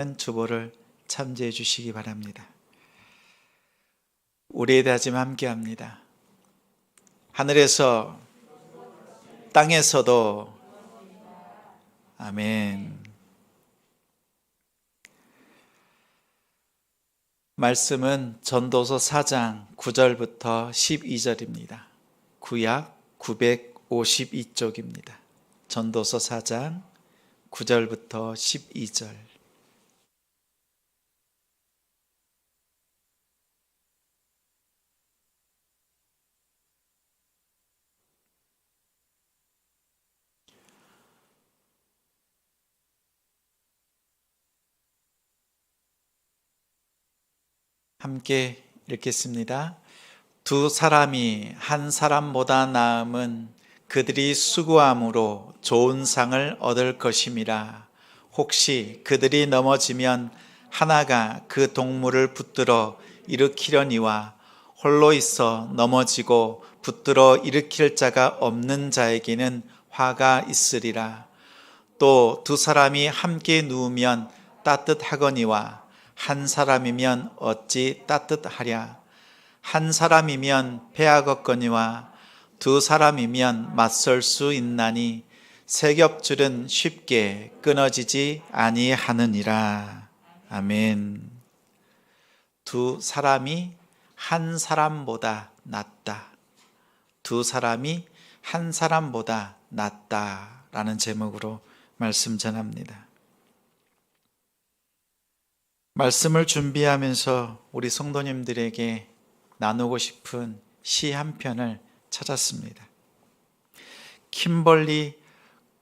주보를 참조해 주시기 바랍니다. 우리의 다짐 함께합니다. 하늘에서 땅에서도 아멘. 말씀은 전도서 4장 9절부터 12절입니다. 구약 952쪽입니다. 전도서 4장 9절부터 12절. 함께 읽겠습니다. 두 사람이 한 사람보다 나음은 그들이 수고함으로 좋은 상을 얻을 것임이라. 혹시 그들이 넘어지면 하나가 그 동물을 붙들어 일으키려니와 홀로 있어 넘어지고 붙들어 일으킬 자가 없는 자에게는 화가 있으리라. 또 두 사람이 함께 누우면 따뜻하거니와 한 사람이면 어찌 따뜻하랴. 한 사람이면 패하겠거니와 두 사람이면 맞설 수 있나니 세 겹줄은 쉽게 끊어지지 아니하느니라. 아멘. 두 사람이 한 사람보다 낫다. 두 사람이 한 사람보다 낫다라는 제목으로 말씀 전합니다. 말씀을 준비하면서 우리 성도님들에게 나누고 싶은 시 한 편을 찾았습니다. 킴벌리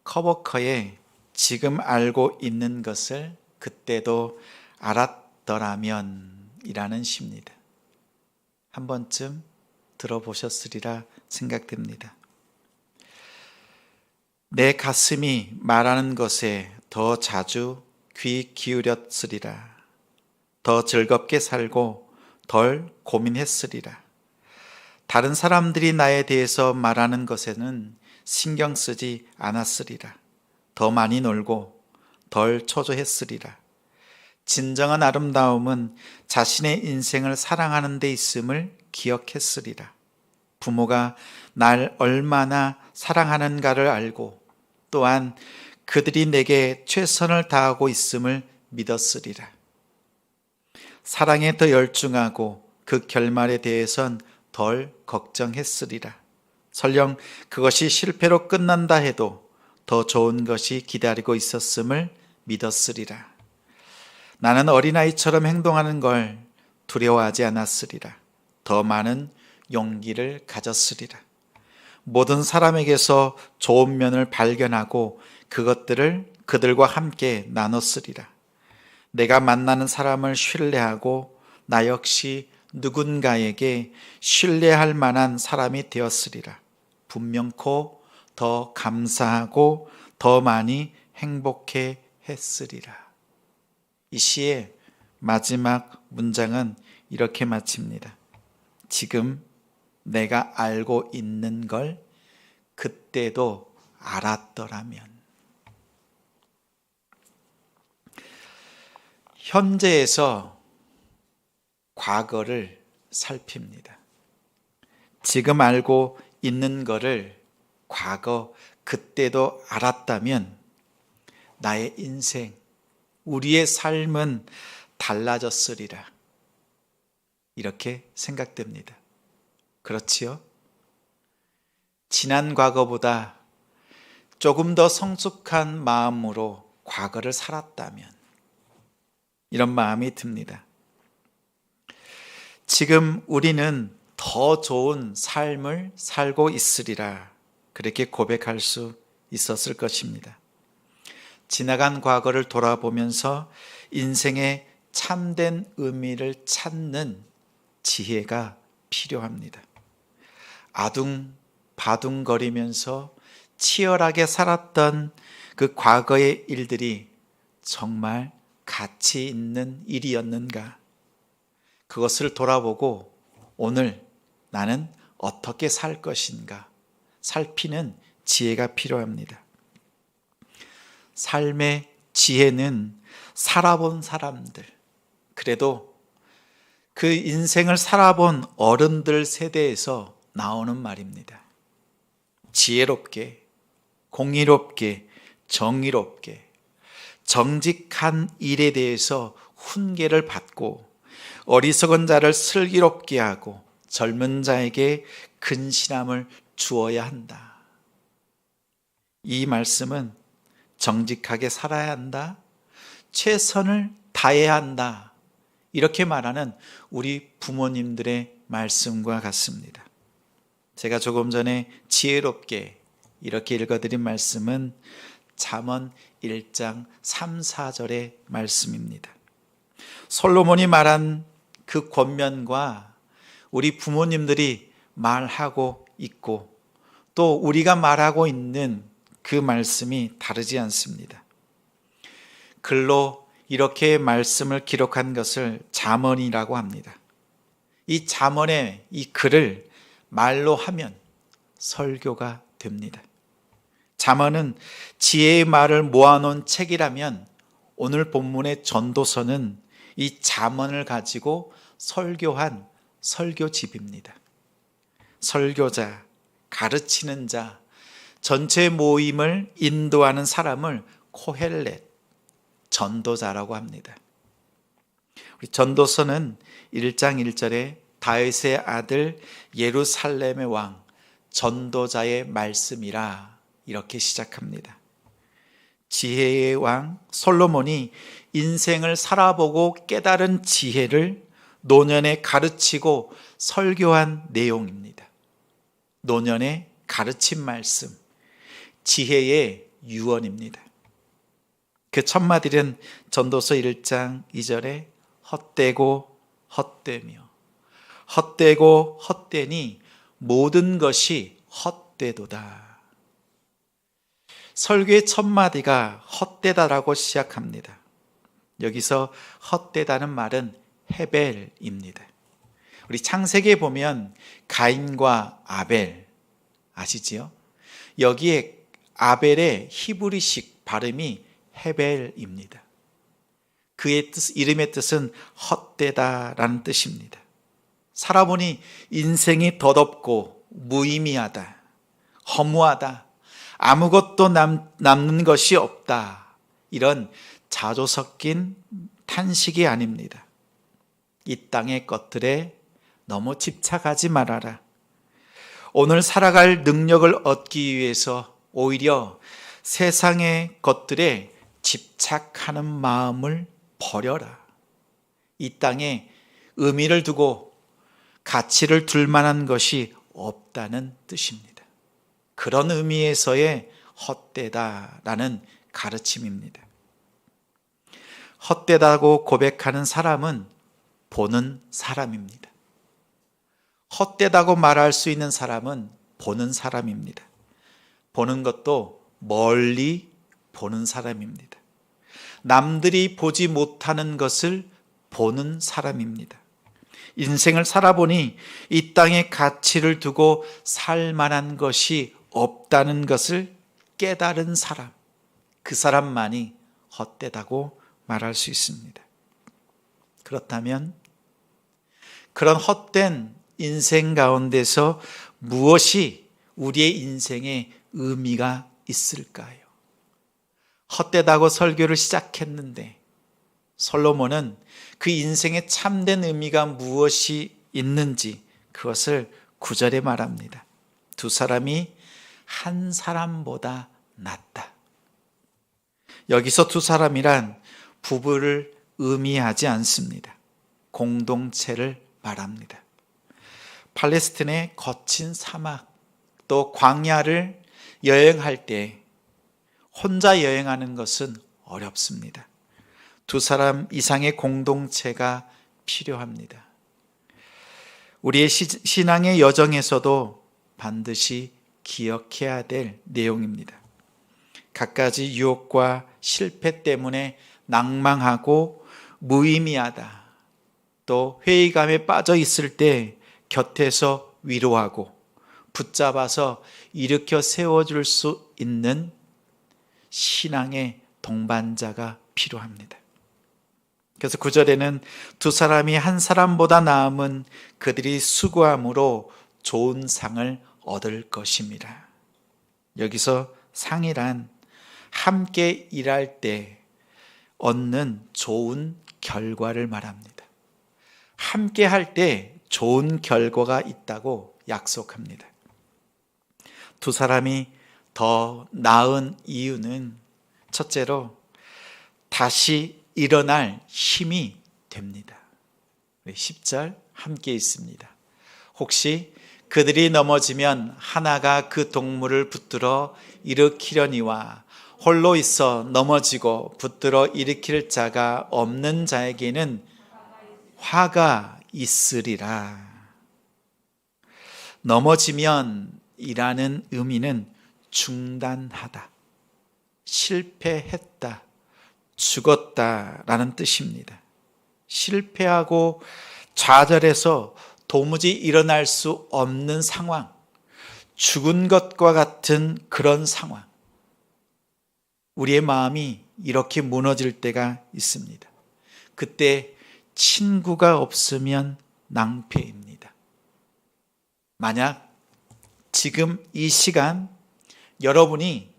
커버커의 지금 알고 있는 것을 그때도 알았더라면 이라는 시입니다. 한 번쯤 들어보셨으리라 생각됩니다. 내 가슴이 말하는 것에 더 자주 귀 기울였으리라. 더 즐겁게 살고 덜 고민했으리라. 다른 사람들이 나에 대해서 말하는 것에는 신경 쓰지 않았으리라. 더 많이 놀고 덜 초조했으리라. 진정한 아름다움은 자신의 인생을 사랑하는 데 있음을 기억했으리라. 부모가 날 얼마나 사랑하는가를 알고 또한 그들이 내게 최선을 다하고 있음을 믿었으리라. 사랑에 더 열중하고 그 결말에 대해선 덜 걱정했으리라. 설령 그것이 실패로 끝난다 해도 더 좋은 것이 기다리고 있었음을 믿었으리라. 나는 어린아이처럼 행동하는 걸 두려워하지 않았으리라. 더 많은 용기를 가졌으리라. 모든 사람에게서 좋은 면을 발견하고 그것들을 그들과 함께 나눴으리라. 내가 만나는 사람을 신뢰하고 나 역시 누군가에게 신뢰할 만한 사람이 되었으리라. 분명코 더 감사하고 더 많이 행복해 했으리라. 이 시의 마지막 문장은 이렇게 마칩니다. 지금 내가 알고 있는 걸 그때도 알았더라면. 현재에서 과거를 살핍니다. 지금 알고 있는 거를 과거 그때도 알았다면 나의 인생, 우리의 삶은 달라졌으리라. 이렇게 생각됩니다. 그렇지요? 지난 과거보다 조금 더 성숙한 마음으로 과거를 살았다면 이런 마음이 듭니다. 지금 우리는 더 좋은 삶을 살고 있으리라. 그렇게 고백할 수 있었을 것입니다. 지나간 과거를 돌아보면서 인생의 참된 의미를 찾는 지혜가 필요합니다. 아둥바둥거리면서 치열하게 살았던 그 과거의 일들이 정말 가치 있는 일이었는가? 그것을 돌아보고 오늘 나는 어떻게 살 것인가? 살피는 지혜가 필요합니다. 삶의 지혜는 살아본 사람들, 그래도 그 인생을 살아본 어른들 세대에서 나오는 말입니다. 지혜롭게, 공의롭게, 정의롭게, 정직한 일에 대해서 훈계를 받고 어리석은 자를 슬기롭게 하고 젊은 자에게 근신함을 주어야 한다. 이 말씀은 정직하게 살아야 한다, 최선을 다해야 한다, 이렇게 말하는 우리 부모님들의 말씀과 같습니다. 제가 조금 전에 지혜롭게 이렇게 읽어드린 말씀은 잠언 1장 3, 4절의 말씀입니다. 솔로몬이 말한 그 권면과 우리 부모님들이 말하고 있고 또 우리가 말하고 있는 그 말씀이 다르지 않습니다. 글로 이렇게 말씀을 기록한 것을 잠언이라고 합니다. 이 잠언의 이 글을 말로 하면 설교가 됩니다. 잠언은 지혜의 말을 모아놓은 책이라면 오늘 본문의 전도서는 이 잠언을 가지고 설교한 설교집입니다. 설교자, 가르치는 자, 전체 모임을 인도하는 사람을 코헬렛, 전도자라고 합니다. 우리 전도서는 1장 1절에 다윗의 아들 예루살렘의 왕 전도자의 말씀이라 이렇게 시작합니다. 지혜의 왕 솔로몬이 인생을 살아보고 깨달은 지혜를 노년에 가르치고 설교한 내용입니다. 노년에 가르친 말씀, 지혜의 유언입니다. 그 첫마디는 전도서 1장 2절에 헛되고 헛되며 헛되고 헛되니 모든 것이 헛되도다. 설교의 첫마디가 헛되다라고 시작합니다. 여기서 헛되다는 말은 헤벨입니다. 우리 창세기에 보면 가인과 아벨 아시지요? 여기에 아벨의 히브리식 발음이 헤벨입니다. 그의 뜻, 이름의 뜻은 헛되다라는 뜻입니다. 살아보니 인생이 덧없고 무의미하다, 허무하다, 아무것도 남는 것이 없다, 이런 자조 섞인 탄식이 아닙니다. 이 땅의 것들에 너무 집착하지 말아라. 오늘 살아갈 능력을 얻기 위해서 오히려 세상의 것들에 집착하는 마음을 버려라. 이 땅에 의미를 두고 가치를 둘 만한 것이 없다는 뜻입니다. 그런 의미에서의 헛되다라는 가르침입니다. 헛되다고 고백하는 사람은 보는 사람입니다. 헛되다고 말할 수 있는 사람은 보는 사람입니다. 보는 것도 멀리 보는 사람입니다. 남들이 보지 못하는 것을 보는 사람입니다. 인생을 살아보니 이 땅에 가치를 두고 살 만한 것이 없다는 것을 깨달은 사람, 그 사람만이 헛되다고 말할 수 있습니다. 그렇다면 그런 헛된 인생 가운데서 무엇이 우리의 인생에 의미가 있을까요? 헛되다고 설교를 시작했는데 솔로몬은 그 인생에 참된 의미가 무엇이 있는지 그것을 9절에 말합니다. 두 사람이 한 사람보다 낫다. 여기서 두 사람이란 부부를 의미하지 않습니다. 공동체를 말합니다. 팔레스틴의 거친 사막 또 광야를 여행할 때 혼자 여행하는 것은 어렵습니다. 두 사람 이상의 공동체가 필요합니다. 우리의 신앙의 여정에서도 반드시 기억해야 될 내용입니다. 갖가지 유혹과 실패 때문에 낭망하고 무의미하다, 또 회의감에 빠져 있을 때 곁에서 위로하고 붙잡아서 일으켜 세워줄 수 있는 신앙의 동반자가 필요합니다. 그래서 9절에는 두 사람이 한 사람보다 나음은 그들이 수고함으로 좋은 상을 얻을 것입니다. 여기서 상이란 함께 일할 때 얻는 좋은 결과를 말합니다. 함께 할 때 좋은 결과가 있다고 약속합니다. 두 사람이 더 나은 이유는 첫째로 다시 일어날 힘이 됩니다. 10절 함께 있습니다. 혹시 그들이 넘어지면 하나가 그 동물을 붙들어 일으키려니와 홀로 있어 넘어지고 붙들어 일으킬 자가 없는 자에게는 화가 있으리라. 넘어지면 이라는 의미는 중단하다, 실패했다, 죽었다라는 뜻입니다. 실패하고 좌절해서 도무지 일어날 수 없는 상황, 죽은 것과 같은 그런 상황. 우리의 마음이 이렇게 무너질 때가 있습니다. 그때 친구가 없으면 낭패입니다. 만약 지금 이 시간 여러분이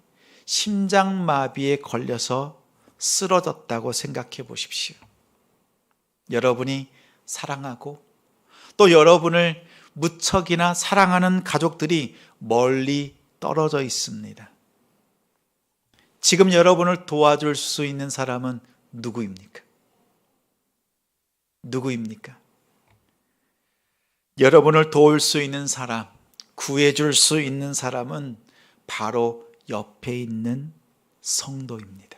심장마비에 걸려서 쓰러졌다고 생각해 보십시오. 여러분이 사랑하고 또 여러분을 무척이나 사랑하는 가족들이 멀리 떨어져 있습니다. 지금 여러분을 도와줄 수 있는 사람은 누구입니까? 누구입니까? 여러분을 도울 수 있는 사람, 구해줄 수 있는 사람은 바로 옆에 있는 성도입니다.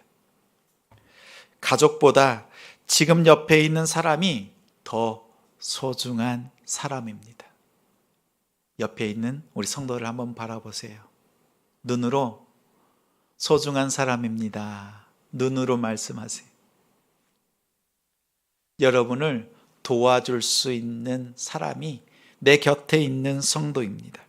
가족보다 지금 옆에 있는 사람이 더 소중한 사람입니다. 옆에 있는 우리 성도를 한번 바라보세요. 눈으로 소중한 사람입니다. 눈으로 말씀하세요. 여러분을 도와줄 수 있는 사람이 내 곁에 있는 성도입니다.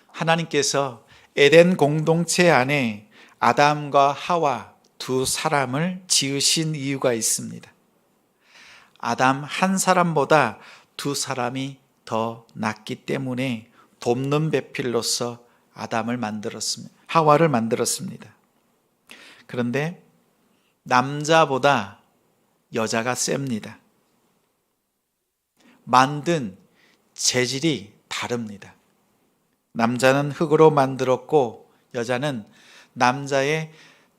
하나님께서 에덴 공동체 안에 아담과 하와 두 사람을 지으신 이유가 있습니다. 아담 한 사람보다 두 사람이 더 낫기 때문에 돕는 배필로서 아담을 만들었습니다. 하와를 만들었습니다. 그런데 남자보다 여자가 셉니다. 만든 재질이 다릅니다. 남자는 흙으로 만들었고 여자는 남자의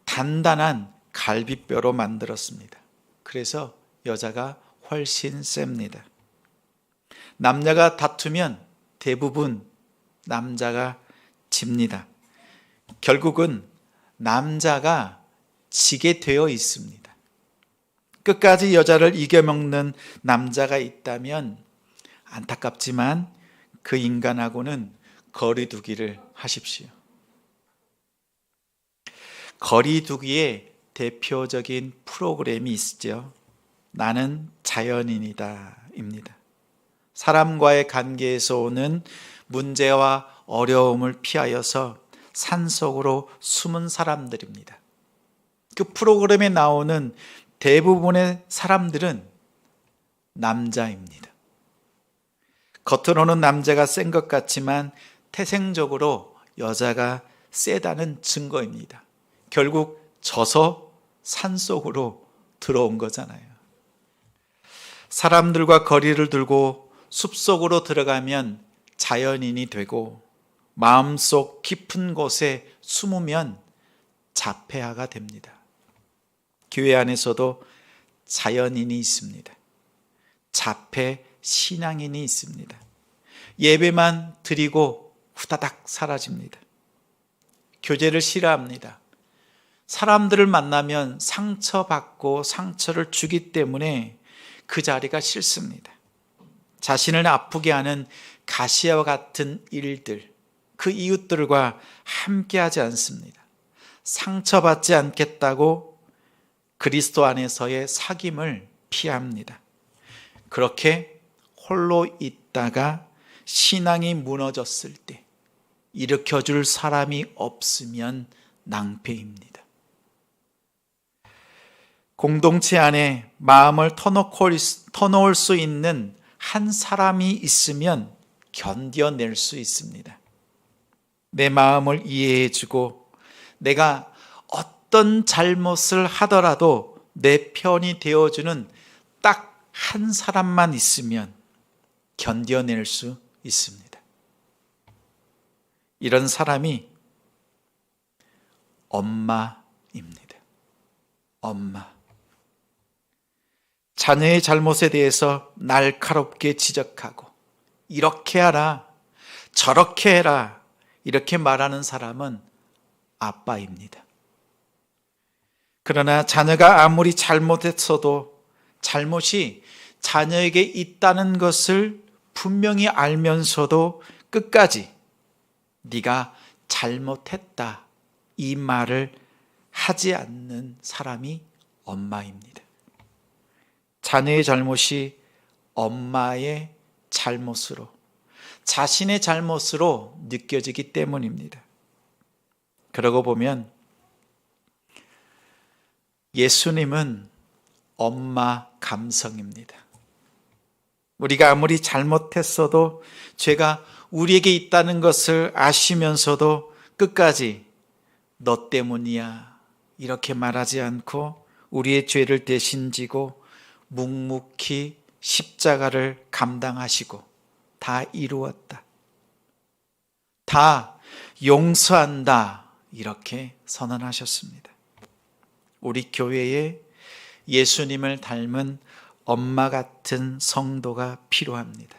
단단한 갈비뼈로 만들었습니다. 그래서 여자가 훨씬 셉니다. 남녀가 다투면 대부분 남자가 집니다. 결국은 남자가 지게 되어 있습니다. 끝까지 여자를 이겨먹는 남자가 있다면 안타깝지만 그 인간하고는 거리두기를 하십시오. 거리두기의 대표적인 프로그램이 있죠. 나는 자연인이다 입니다. 사람과의 관계에서 오는 문제와 어려움을 피하여서 산속으로 숨은 사람들입니다. 그 프로그램에 나오는 대부분의 사람들은 남자입니다. 겉으로는 남자가 센 것 같지만 태생적으로 여자가 세다는 증거입니다. 결국 져서 산속으로 들어온 거잖아요. 사람들과 거리를 두고 숲속으로 들어가면 자연인이 되고 마음속 깊은 곳에 숨으면 자폐아가 됩니다. 교회 안에서도 자연인이 있습니다. 자폐 신앙인이 있습니다. 예배만 드리고 후다닥 사라집니다. 교제를 싫어합니다. 사람들을 만나면 상처받고 상처를 주기 때문에 그 자리가 싫습니다. 자신을 아프게 하는 가시와 같은 일들, 그 이웃들과 함께하지 않습니다. 상처받지 않겠다고 그리스도 안에서의 사귐을 피합니다. 그렇게 홀로 있다가 신앙이 무너졌을 때 일으켜줄 사람이 없으면 낭패입니다. 공동체 안에 마음을 터놓을 수 있는 한 사람이 있으면 견뎌낼 수 있습니다. 내 마음을 이해해주고 내가 어떤 잘못을 하더라도 내 편이 되어주는 딱 한 사람만 있으면 견뎌낼 수 있습니다. 이런 사람이 엄마입니다. 엄마. 자녀의 잘못에 대해서 날카롭게 지적하고 이렇게 하라, 저렇게 해라 이렇게 말하는 사람은 아빠입니다. 그러나 자녀가 아무리 잘못했어도 잘못이 자녀에게 있다는 것을 분명히 알면서도 끝까지 네가 잘못했다 이 말을 하지 않는 사람이 엄마입니다. 자녀의 잘못이 엄마의 잘못으로, 자신의 잘못으로 느껴지기 때문입니다. 그러고 보면 예수님은 엄마 감성입니다. 우리가 아무리 잘못했어도 죄가 우리에게 있다는 것을 아시면서도 끝까지 너 때문이야 이렇게 말하지 않고 우리의 죄를 대신 지고 묵묵히 십자가를 감당하시고 다 이루었다, 다 용서한다 이렇게 선언하셨습니다. 우리 교회에 예수님을 닮은 엄마 같은 성도가 필요합니다.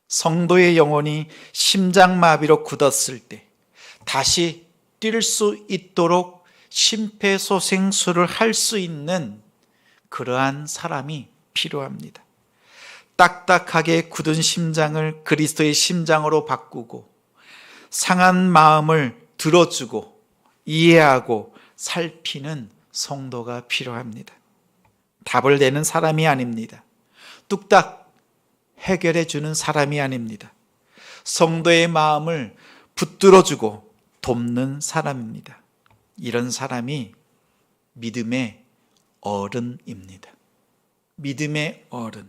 성도의 영혼이 심장마비로 굳었을 때 다시 뛸 수 있도록 심폐소생술을 할 수 있는 그러한 사람이 필요합니다. 딱딱하게 굳은 심장을 그리스도의 심장으로 바꾸고 상한 마음을 들어주고 이해하고 살피는 성도가 필요합니다. 답을 내는 사람이 아닙니다. 뚝딱 해결해 주는 사람이 아닙니다. 성도의 마음을 붙들어주고 돕는 사람입니다. 이런 사람이 믿음의 어른입니다. 믿음의 어른.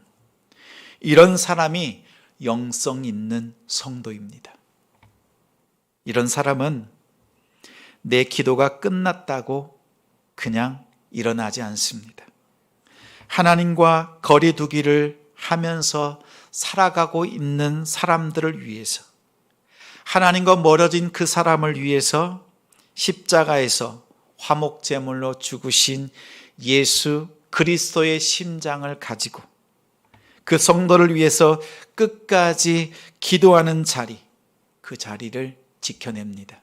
이런 사람이 영성 있는 성도입니다. 이런 사람은 내 기도가 끝났다고 그냥 일어나지 않습니다. 하나님과 거리 두기를 하면서 살아가고 있는 사람들을 위해서, 하나님과 멀어진 그 사람을 위해서 십자가에서 화목제물로 죽으신 예수 그리스도의 심장을 가지고 그 성도를 위해서 끝까지 기도하는 자리, 그 자리를 지켜냅니다.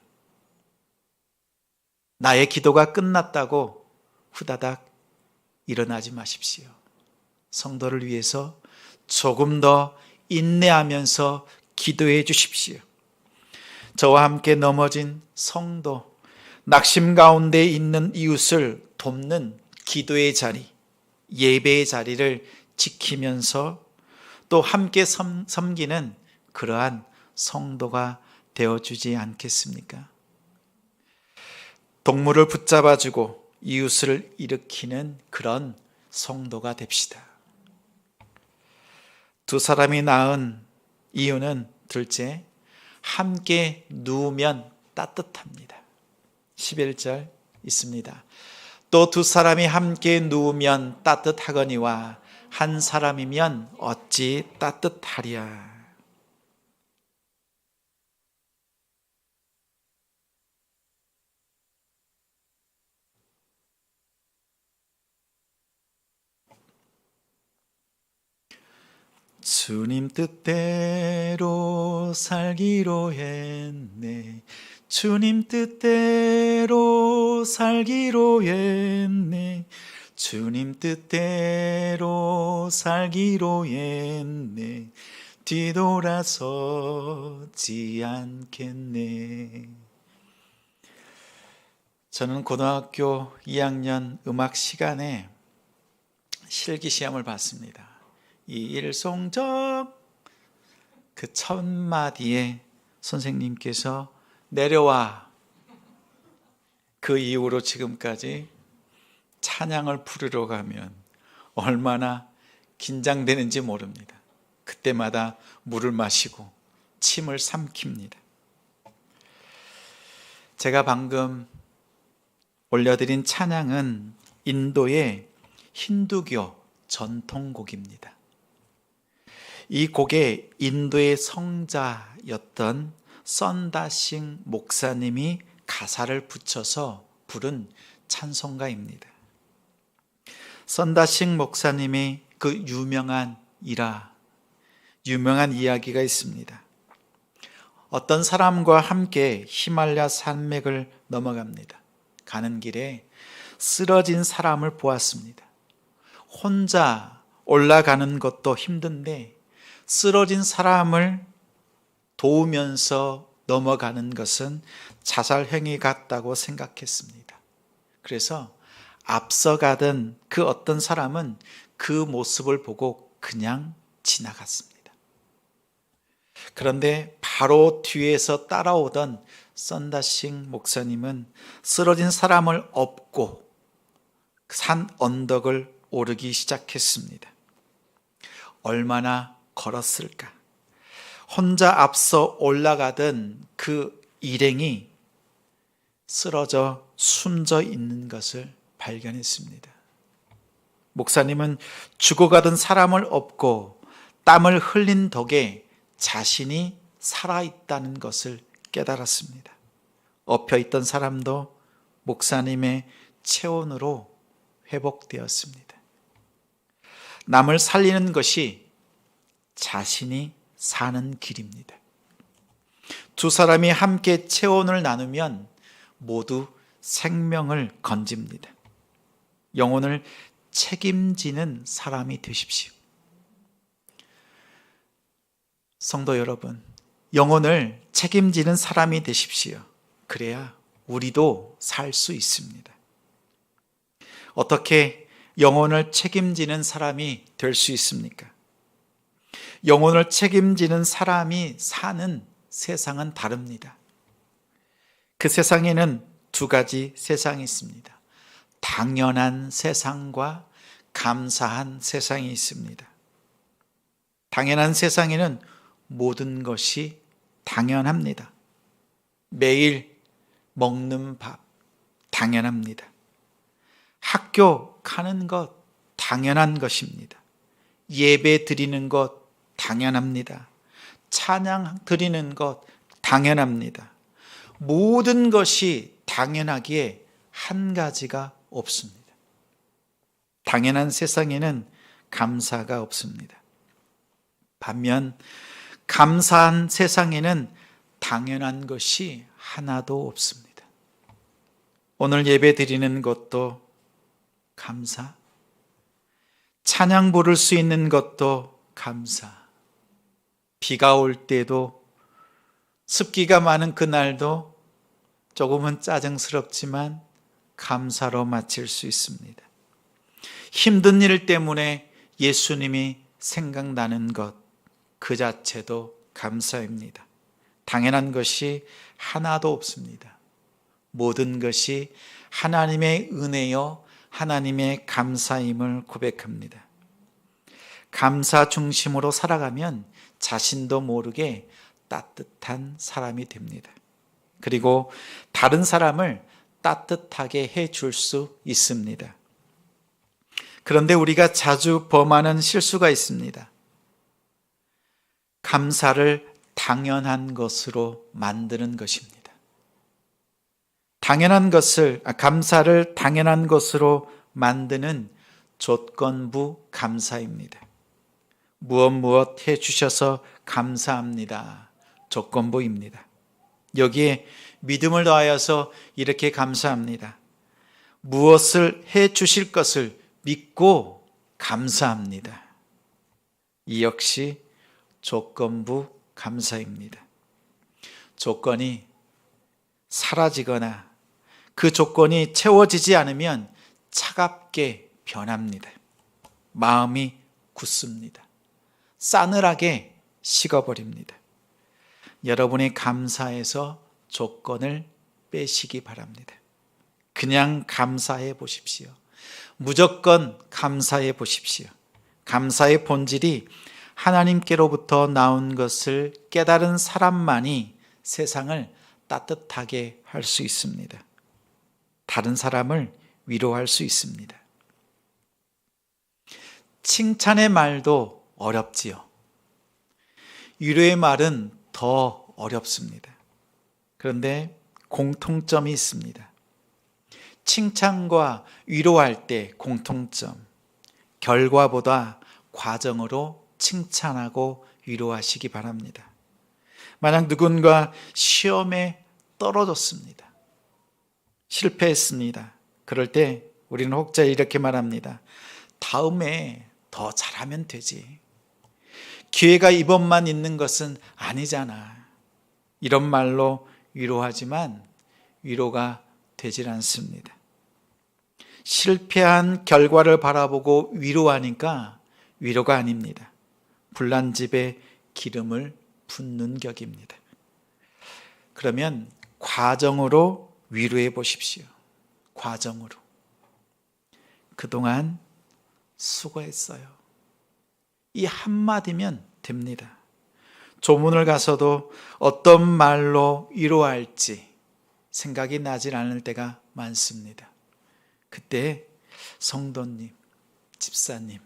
나의 기도가 끝났다고 후다닥 일어나지 마십시오. 성도를 위해서 조금 더 인내하면서 기도해 주십시오. 저와 함께 넘어진 성도, 낙심 가운데 있는 이웃을 돕는 기도의 자리, 예배의 자리를 지키면서 또 함께 섬기는 그러한 성도가 되어주지 않겠습니까? 동물을 붙잡아주고 이웃을 일으키는 그런 성도가 됩시다. 두 사람이 낳은 이유는 둘째, 함께 누우면 따뜻합니다. 11절 있습니다. 또 두 사람이 함께 누우면 따뜻하거니와 한 사람이면 어찌 따뜻하랴. 주님 뜻대로 살기로 했네. 주님 뜻대로 살기로 했네. 주님 뜻대로 살기로 했네. 뒤돌아서지 않겠네. 저는 고등학교 2학년 음악 시간에 실기시험을 봤습니다. 이 일송적 그 첫 마디에 선생님께서 내려와. 그 이후로 지금까지 찬양을 부르러 가면 얼마나 긴장되는지 모릅니다. 그때마다 물을 마시고 침을 삼킵니다. 제가 방금 올려드린 찬양은 인도의 힌두교 전통곡입니다. 이 곡에 인도의 성자였던 선다싱 목사님이 가사를 붙여서 부른 찬송가입니다. 선다싱 목사님이 그 유명한 이야기가 있습니다. 어떤 사람과 함께 히말라야 산맥을 넘어갑니다. 가는 길에 쓰러진 사람을 보았습니다. 혼자 올라가는 것도 힘든데 쓰러진 사람을 도우면서 넘어가는 것은 자살행위 같다고 생각했습니다. 그래서 앞서가던 그 어떤 사람은 그 모습을 보고 그냥 지나갔습니다. 그런데 바로 뒤에서 따라오던 선다싱 목사님은 쓰러진 사람을 업고 산 언덕을 오르기 시작했습니다. 얼마나 걸었을까? 혼자 앞서 올라가던 그 일행이 쓰러져 숨져 있는 것을 발견했습니다. 목사님은 죽어가던 사람을 업고 땀을 흘린 덕에 자신이 살아있다는 것을 깨달았습니다. 엎혀있던 사람도 목사님의 체온으로 회복되었습니다. 남을 살리는 것이 자신이 사는 길입니다. 두 사람이 함께 체온을 나누면 모두 생명을 건집니다. 영혼을 책임지는 사람이 되십시오. 성도 여러분, 영혼을 책임지는 사람이 되십시오. 그래야 우리도 살 수 있습니다. 어떻게 영혼을 책임지는 사람이 될 수 있습니까? 영혼을 책임지는 사람이 사는 세상은 다릅니다. 그 세상에는 두 가지 세상이 있습니다. 당연한 세상과 감사한 세상이 있습니다. 당연한 세상에는 모든 것이 당연합니다. 매일 먹는 밥 당연합니다. 학교 가는 것 당연한 것입니다. 예배 드리는 것 당연합니다. 찬양 드리는 것 당연합니다. 모든 것이 당연하기에 한 가지가 없습니다. 당연한 세상에는 감사가 없습니다. 반면 감사한 세상에는 당연한 것이 하나도 없습니다. 오늘 예배 드리는 것도 감사, 찬양 부를 수 있는 것도 감사, 비가 올 때도 습기가 많은 그날도 조금은 짜증스럽지만 감사로 마칠 수 있습니다. 힘든 일 때문에 예수님이 생각나는 것, 그 자체도 감사입니다. 당연한 것이 하나도 없습니다. 모든 것이 하나님의 은혜요, 하나님의 감사임을 고백합니다. 감사 중심으로 살아가면 자신도 모르게 따뜻한 사람이 됩니다. 그리고 다른 사람을 따뜻하게 해줄 수 있습니다. 그런데 우리가 자주 범하는 실수가 있습니다. 감사를 당연한 것으로 만드는 것입니다. 감사를 당연한 것으로 만드는 조건부 감사입니다. 무엇 해주셔서 감사합니다. 조건부입니다. 여기에 믿음을 더하여서 이렇게 감사합니다. 무엇을 해주실 것을 믿고 감사합니다. 이 역시 조건부 감사입니다. 조건이 사라지거나 그 조건이 채워지지 않으면 차갑게 변합니다. 마음이 굳습니다. 싸늘하게 식어버립니다. 여러분이 감사해서 조건을 빼시기 바랍니다. 그냥 감사해 보십시오. 무조건 감사해 보십시오. 감사의 본질이 하나님께로부터 나온 것을 깨달은 사람만이 세상을 따뜻하게 할 수 있습니다. 다른 사람을 위로할 수 있습니다. 칭찬의 말도 어렵지요. 위로의 말은 더 어렵습니다. 그런데 공통점이 있습니다. 칭찬과 위로할 때 공통점, 결과보다 과정으로 칭찬하고 위로하시기 바랍니다. 만약 누군가 시험에 떨어졌습니다. 실패했습니다. 그럴 때 우리는 혹자 이렇게 말합니다. 다음에 더 잘하면 되지. 기회가 이번만 있는 것은 아니잖아. 이런 말로 위로하지만 위로가 되질 않습니다. 실패한 결과를 바라보고 위로하니까 위로가 아닙니다. 불난 집에 기름을 붓는 격입니다. 그러면 과정으로 위로해 보십시오. 과정으로. 그동안 수고했어요. 이 한마디면 됩니다. 조문을 가서도 어떤 말로 위로할지 생각이 나질 않을 때가 많습니다. 그때 성도님, 집사님,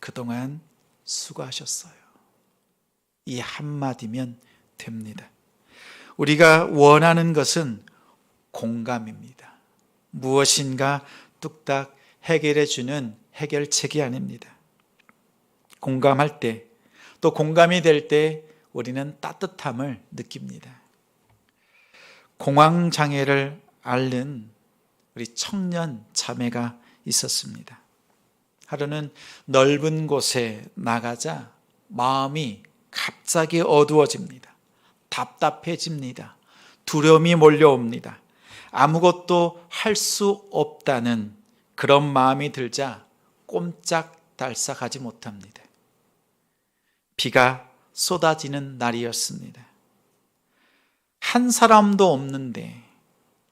그동안 수고하셨어요. 이 한마디면 됩니다. 우리가 원하는 것은 공감입니다. 무엇인가 뚝딱 해결해 주는 해결책이 아닙니다. 공감할 때, 또 공감이 될 때 우리는 따뜻함을 느낍니다. 공황장애를 앓는 우리 청년 자매가 있었습니다. 하루는 넓은 곳에 나가자 마음이 갑자기 어두워집니다. 답답해집니다. 두려움이 몰려옵니다. 아무것도 할 수 없다는 그런 마음이 들자 꼼짝달싹하지 못합니다. 비가 쏟아지는 날이었습니다. 한 사람도 없는데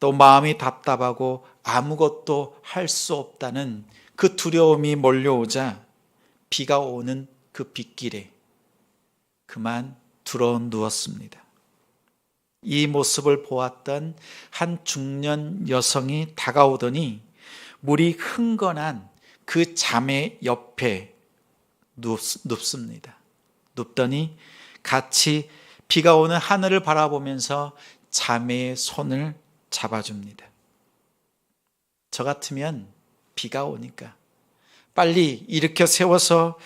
또 마음이 답답하고 아무것도 할 수 없다는 그 두려움이 몰려오자 비가 오는 그 빗길에 그만 들어 누웠습니다. 이 모습을 보았던 한 중년 여성이 다가오더니 물이 흥건한 그 자매 옆에 눕습니다. 눕더니 같이 비가 오는 하늘을 바라보면서 자매의 손을 잡아줍니다. 저 같으면 비가 오니까 빨리 일으켜 세워서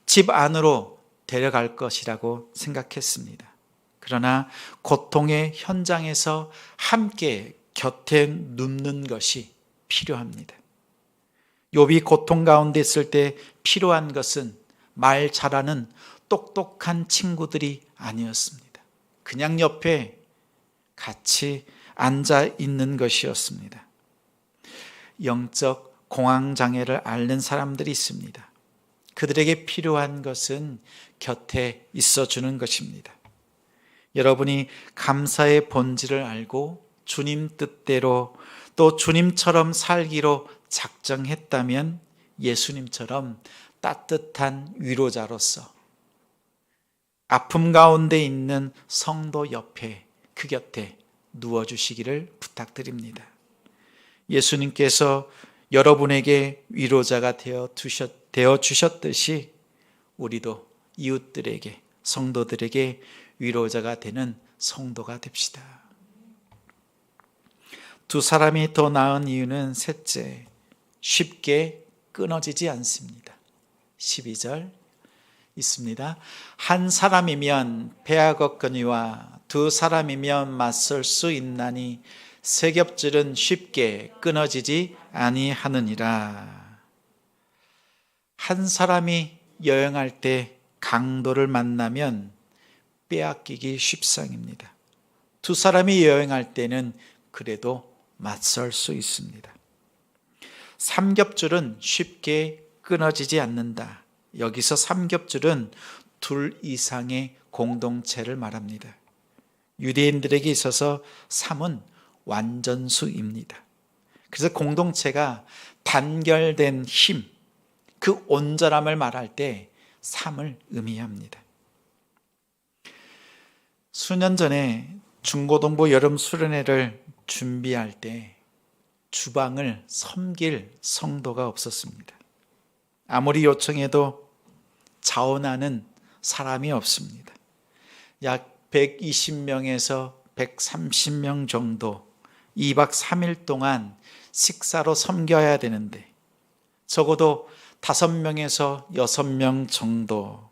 집 안으로 데려갈 것이라고 생각했습니다. 그러나 고통의 현장에서 함께 곁에 눕는 것이 필요합니다. 욥이 고통 가운데 있을 때 필요한 것은 말 잘하는 똑똑한 친구들이 아니었습니다. 그냥 옆에 같이 앉아 있는 것이었습니다. 영적 공황장애를 앓는 사람들이 있습니다. 그들에게 필요한 것은 곁에 있어주는 것입니다. 여러분이 감사의 본질을 알고 주님 뜻대로 또 주님처럼 살기로 작정했다면 예수님처럼 따뜻한 위로자로서 아픔 가운데 있는 성도 옆에 그 곁에 누워주시기를 부탁드립니다. 예수님께서 여러분에게 위로자가 되어 주셨듯이 우리도 이웃들에게 성도들에게 위로자가 되는 성도가 됩시다. 두 사람이 더 나은 이유는 셋째, 쉽게 끊어지지 않습니다. 12절 있습니다. 한 사람이면 배하겠거니와 두 사람이면 맞설 수 있나니 세 겹줄은 쉽게 끊어지지 아니하느니라. 한 사람이 여행할 때 강도를 만나면 빼앗기기 쉽상입니다. 두 사람이 여행할 때는 그래도 맞설 수 있습니다. 삼겹줄은 쉽게 끊어지지 않는다. 여기서 삼겹줄은 둘 이상의 공동체를 말합니다. 유대인들에게 있어서 삼은 완전수입니다. 그래서 공동체가 단결된 힘, 그 온전함을 말할 때 삶을 의미합니다. 수년 전에 중고등부 여름 수련회를 준비할 때 주방을 섬길 성도가 없었습니다. 아무리 요청해도 자원하는 사람이 없습니다. 약 120명에서 130명 정도 2박 3일 동안 식사로 섬겨야 되는데 적어도 5명에서 6명 정도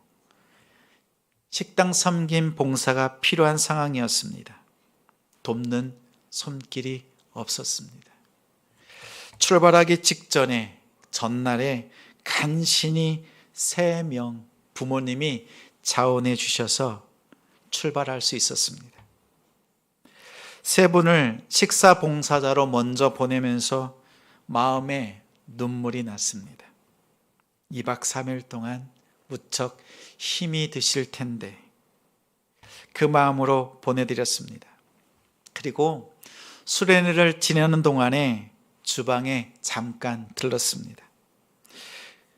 식당 섬김 봉사가 필요한 상황이었습니다. 돕는 손길이 없었습니다. 출발하기 직전에 전날에 간신히 3명 부모님이 자원해 주셔서 출발할 수 있었습니다. 3분을 식사 봉사자로 먼저 보내면서 마음에 눈물이 났습니다. 2박 3일 동안 무척 힘이 드실 텐데 그 마음으로 보내드렸습니다. 그리고 수련회를 지내는 동안에 주방에 잠깐 들렀습니다.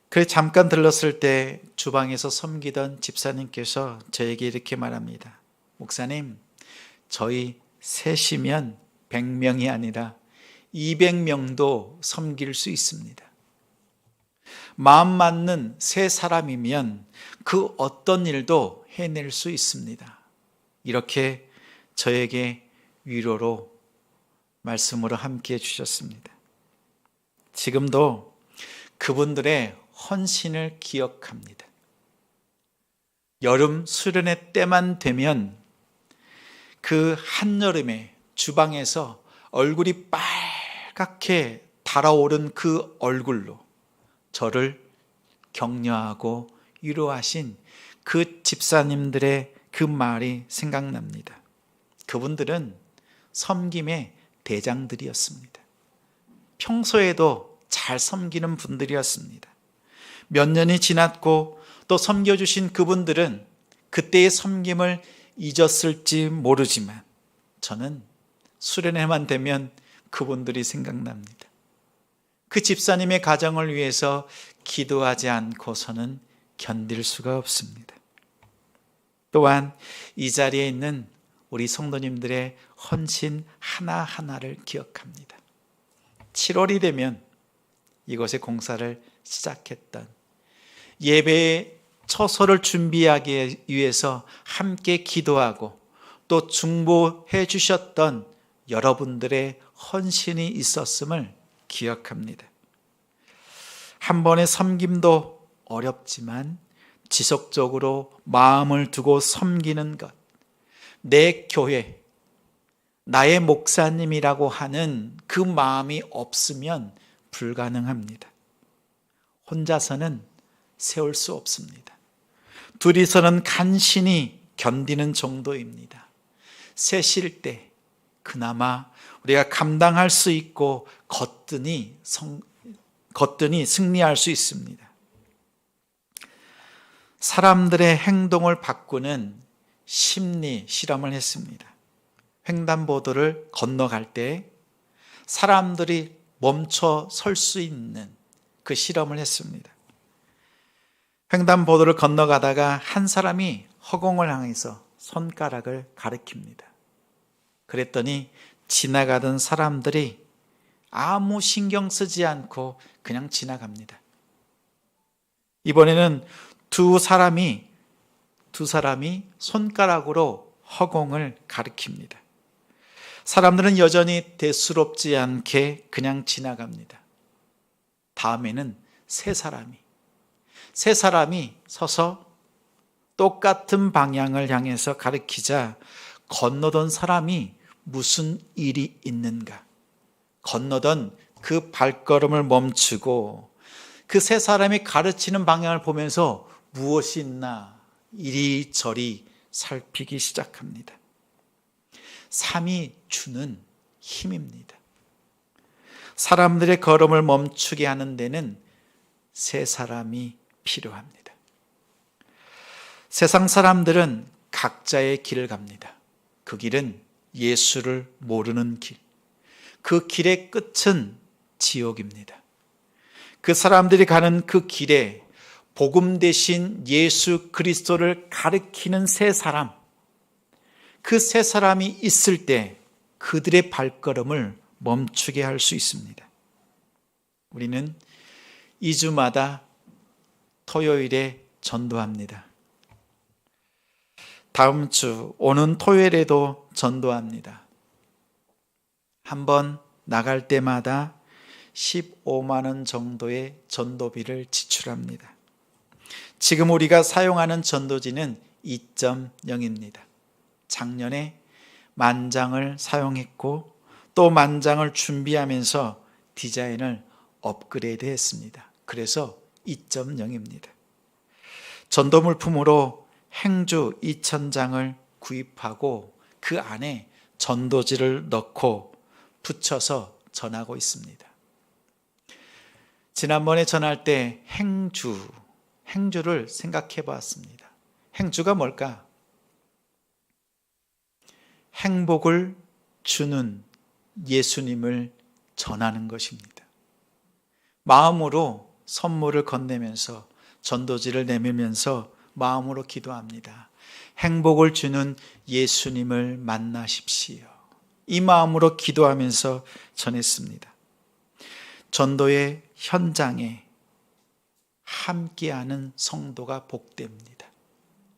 그 잠깐 들렀을 때 주방에서 섬기던 집사님께서 저에게 이렇게 말합니다. 목사님, 저희 셋이면 100명이 아니라 200명도 섬길 수 있습니다. 마음 맞는 세 사람이면 그 어떤 일도 해낼 수 있습니다. 이렇게 저에게 위로로 말씀으로 함께 해주셨습니다. 지금도 그분들의 헌신을 기억합니다. 여름 수련회 때만 되면 그 한여름에 주방에서 얼굴이 빨갛게 달아오른 그 얼굴로 저를 격려하고 위로하신 그 집사님들의 그 말이 생각납니다. 그분들은 섬김의 대장들이었습니다. 평소에도 잘 섬기는 분들이었습니다. 몇 년이 지났고 또 섬겨주신 그분들은 그때의 섬김을 잊었을지 모르지만 저는 수련회만 되면 그분들이 생각납니다. 그 집사님의 가정을 위해서 기도하지 않고서는 견딜 수가 없습니다. 또한 이 자리에 있는 우리 성도님들의 헌신 하나하나를 기억합니다. 7월이 되면 이곳에 공사를 시작했던 예배의 처소를 준비하기 위해서 함께 기도하고 또 중보해 주셨던 여러분들의 헌신이 있었음을 기억합니다. 한 번의 섬김도 어렵지만 지속적으로 마음을 두고 섬기는 것, 내 교회, 나의 목사님이라고 하는 그 마음이 없으면 불가능합니다. 혼자서는 세울 수 없습니다. 둘이서는 간신히 견디는 정도입니다. 셋일 때 그나마 우리가 감당할 수 있고 거뜬히 승리할 수 있습니다. 사람들의 행동을 바꾸는 심리 실험을 했습니다. 횡단보도를 건너갈 때 사람들이 멈춰 설 수 있는 그 실험을 했습니다. 횡단보도를 건너가다가 한 사람이 허공을 향해서 손가락을 가리킵니다. 그랬더니 지나가던 사람들이 아무 신경 쓰지 않고 그냥 지나갑니다. 이번에는 두 사람이 손가락으로 허공을 가리킵니다. 사람들은 여전히 대수롭지 않게 그냥 지나갑니다. 다음에는 세 사람이 서서 똑같은 방향을 향해서 가리키자 건너던 사람이 무슨 일이 있는가? 건너던 그 발걸음을 멈추고 그 세 사람이 가르치는 방향을 보면서 무엇이 있나 이리저리 살피기 시작합니다. 삶이 주는 힘입니다. 사람들의 걸음을 멈추게 하는 데는 세 사람이 필요합니다. 세상 사람들은 각자의 길을 갑니다. 그 길은 예수를 모르는 길. 그 길의 끝은 지옥입니다. 그 사람들이 가는 그 길에 복음 대신 예수 그리스도를 가리키는 세 사람, 그 세 사람이 있을 때 그들의 발걸음을 멈추게 할 수 있습니다. 우리는 2주마다 토요일에 전도합니다. 다음 주 오는 토요일에도 전도합니다. 한번 나갈 때마다 15만 원 정도의 전도비를 지출합니다. 지금 우리가 사용하는 전도지는 2.0입니다. 작년에 10,000장을 사용했고 또 10,000장을 준비하면서 디자인을 업그레이드 했습니다. 그래서 2.0입니다. 전도 물품으로 행주 2,000장을 구입하고 그 안에 전도지를 넣고 붙여서 전하고 있습니다. 지난번에 전할 때 행주를 생각해 봤습니다. 행주가 뭘까? 행복을 주는 예수님을 전하는 것입니다. 마음으로 선물을 건네면서 전도지를 내밀면서 마음으로 기도합니다. 행복을 주는 예수님을 만나십시오. 이 마음으로 기도하면서 전했습니다. 전도의 현장에 함께하는 성도가 복됩니다.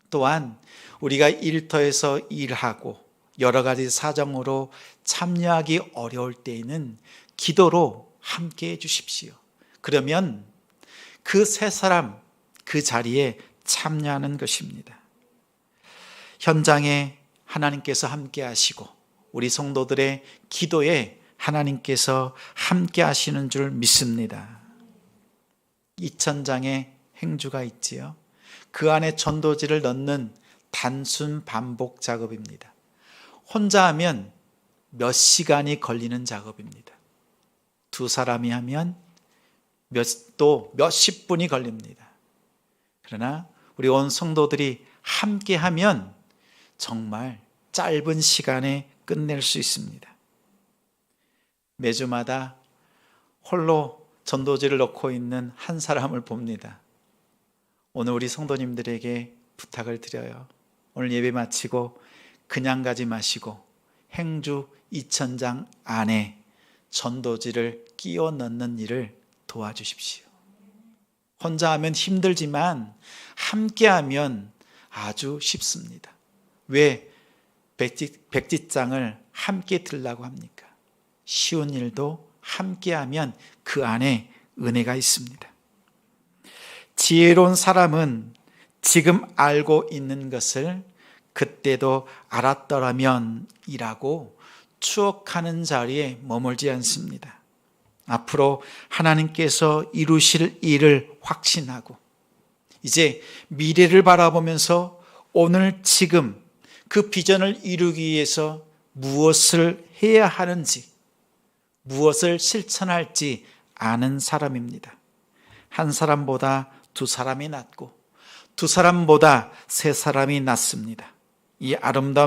또한 우리가 일터에서 일하고 여러 가지 사정으로 참여하기 어려울 때에는 기도로 함께해 주십시오. 그러면 그 세 사람 그 자리에 참여하는 것입니다. 현장에 하나님께서 함께 하시고 우리 성도들의 기도에 하나님께서 함께 하시는 줄 믿습니다. 2,000장의 행주가 있지요. 그 안에 전도지를 넣는 단순 반복 작업입니다. 혼자 하면 몇 시간이 걸리는 작업입니다. 두 사람이 하면 또 몇십 분이 걸립니다. 그러나 우리 온 성도들이 함께 하면 정말 짧은 시간에 끝낼 수 있습니다. 매주마다 홀로 전도지를 넣고 있는 한 사람을 봅니다. 오늘 우리 성도님들에게 부탁을 드려요. 오늘 예배 마치고 그냥 가지 마시고 행주 2,000장 안에 전도지를 끼워 넣는 일을 도와주십시오. 혼자 하면 힘들지만 함께 하면 아주 쉽습니다. 왜 백지장을 함께 들라고 합니까? 쉬운 일도 함께 하면 그 안에 은혜가 있습니다. 지혜로운 사람은 지금 알고 있는 것을 그때도 알았더라면 이라고 추억하는 자리에 머물지 않습니다. 앞으로 하나님께서 이루실 일을 확신하고 이제 미래를 바라보면서 오늘 지금 그 비전을 이루기 위해서 무엇을 해야 하는지, 무엇을 실천할지 아는 사람입니다. 한 사람보다 두 사람이 낫고 두 사람보다 세 사람이 낫습니다. 이 아름다운